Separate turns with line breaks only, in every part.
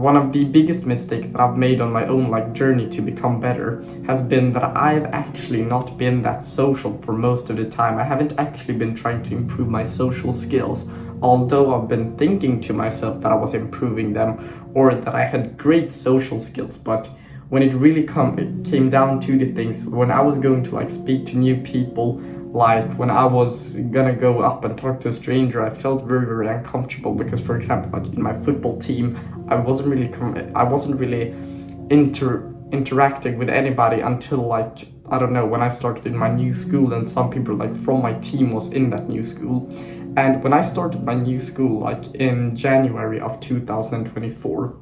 One of the biggest mistakes that I've made on my own journey to become better has been that I've actually not been that social for most of the time. I haven't actually been trying to improve my social skills, although I've been thinking to myself that I was improving them or that I had great social skills. But when it really came down to the things, when I was going to speak to new people, when I was gonna go up and talk to a stranger, I felt very, very uncomfortable because, for example, in my football team, I wasn't really interacting with anybody until I don't know, when I started in my new school, and some people from my team was in that new school. And when I started my new school in January of 2024,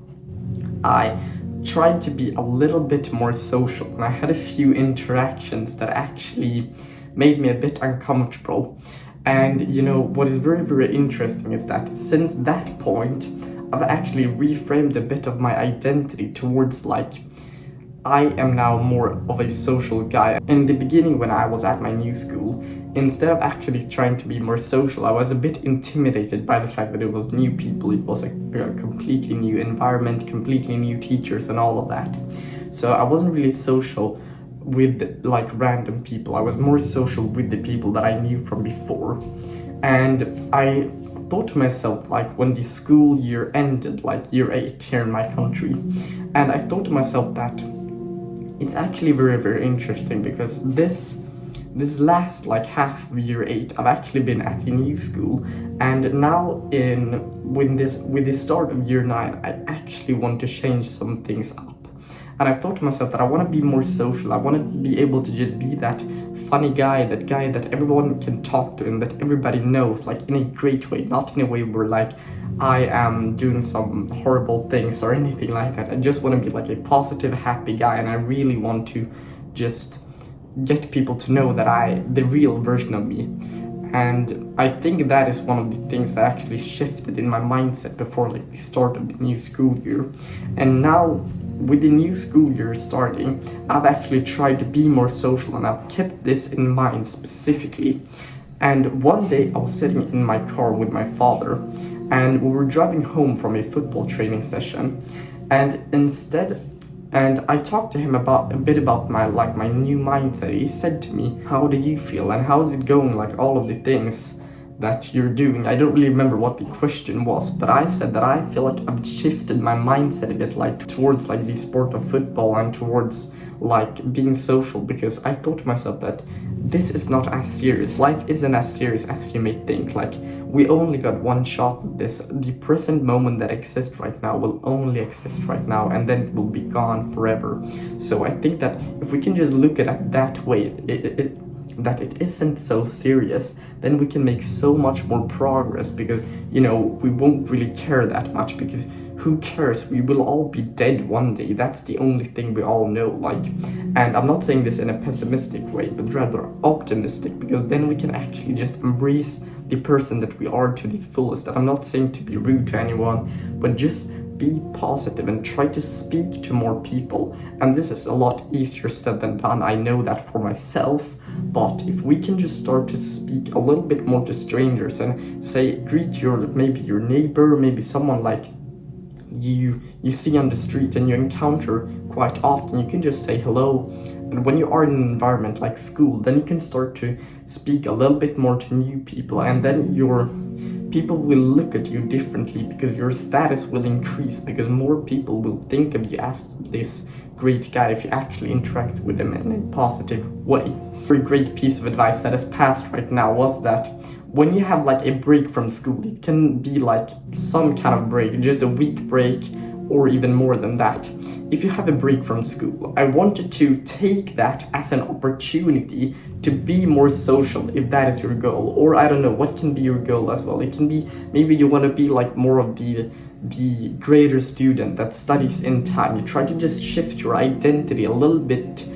I tried to be a little bit more social, and I had a few interactions that actually made me a bit uncomfortable. And what is very, very interesting is that since that point, I've actually reframed a bit of my identity towards I am now more of a social guy. In the beginning, when I was at my new school, instead of actually trying to be more social, I was a bit intimidated by the fact that it was new people, it was a completely new environment, completely new teachers and all of that. So I wasn't really social with random people. I was more social with the people that I knew from before. And I thought to myself, when the school year ended, year 8 here in my country, and I thought to myself that it's actually very, very interesting because this last half of year 8, I've actually been at a new school, and now with the start of year 9, I actually want to change some things up. And I thought to myself that I want to be more social. I want to be able to just be that funny guy that everyone can talk to and that everybody knows, in a great way, not in a way where I am doing some horrible things or anything like that. I just want to be a positive, happy guy, and I really want to just get people to know that the real version of me. And I think that is one of the things that actually shifted in my mindset before the start of the new school year. And now, with the new school year starting, I've actually tried to be more social, and I've kept this in mind specifically. And one day I was sitting in my car with my father, and we were driving home from a football training session, and I talked to him a bit about my new mindset. He said to me, "How do you feel and how is it going, all of the things that you're doing?" I don't really remember what the question was, but I said that I feel I've shifted my mindset a bit towards the sport of football and towards being social, because I thought to myself that this is not as serious. Life isn't as serious as you may think. We only got one shot at this. The present moment that exists right now will only exist right now, and then it will be gone forever. So I think that if we can just look at it that way, that it isn't so serious, then we can make so much more progress, because we won't really care that much, because who cares? We will all be dead one day. That's the only thing we all know. And I'm not saying this in a pessimistic way, but rather optimistic, because then we can actually just embrace the person that we are to the fullest. And I'm not saying to be rude to anyone, but just be positive and try to speak to more people. And this is a lot easier said than done. I know that for myself. But if we can just start to speak a little bit more to strangers and greet maybe your neighbor, maybe someone you see on the street and you encounter quite often, you can just say hello. And when you are in an environment like school, then you can start to speak a little bit more to new people, and then people will look at you differently, because your status will increase, because more people will think of you as this great guy if you actually interact with them in a positive way. A very great piece of advice that has passed right now was that when you have a break from school, it can be some kind of break, just a week break or even more than that. If you have a break from school, I wanted to take that as an opportunity to be more social, if that is your goal. Or I don't know, what can be your goal as well? It can be, maybe you want to be more of the greater student that studies in time. You try to just shift your identity a little bit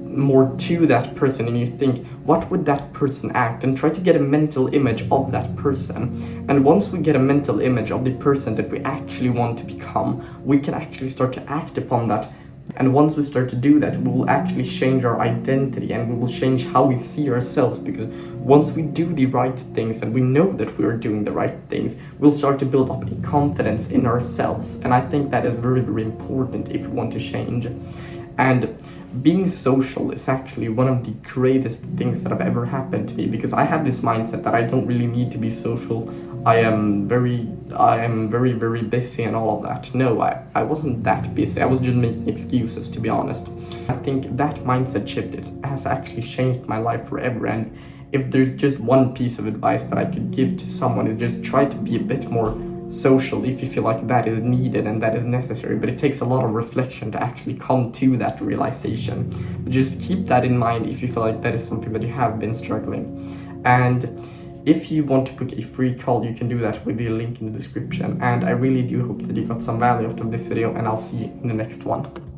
more to that person, and you think, what would that person act, and try to get a mental image of that person. And once we get a mental image of the person that we actually want to become, we can actually start to act upon that And once we start to do that, we will actually change our identity and we will change how we see ourselves, because once we do the right things and we know that we are doing the right things, we'll start to build up a confidence in ourselves. And I think that is very, very important if we want to change. And being social is actually one of the greatest things that have ever happened to me, because I had this mindset that I don't really need to be social. I am very, very busy and all of that. No, I wasn't that busy. I was just making excuses, to be honest. I think that mindset shift has actually changed my life forever. And if there's just one piece of advice that I could give to someone, is just try to be a bit more social if you feel like that is needed and that is necessary. But it takes a lot of reflection to actually come to that realization. But just keep that in mind if you feel like that is something that you have been struggling. And if you want to book a free call, you can do that with the link in the description. And I really do hope that you got some value out of this video, and I'll see you in the next one.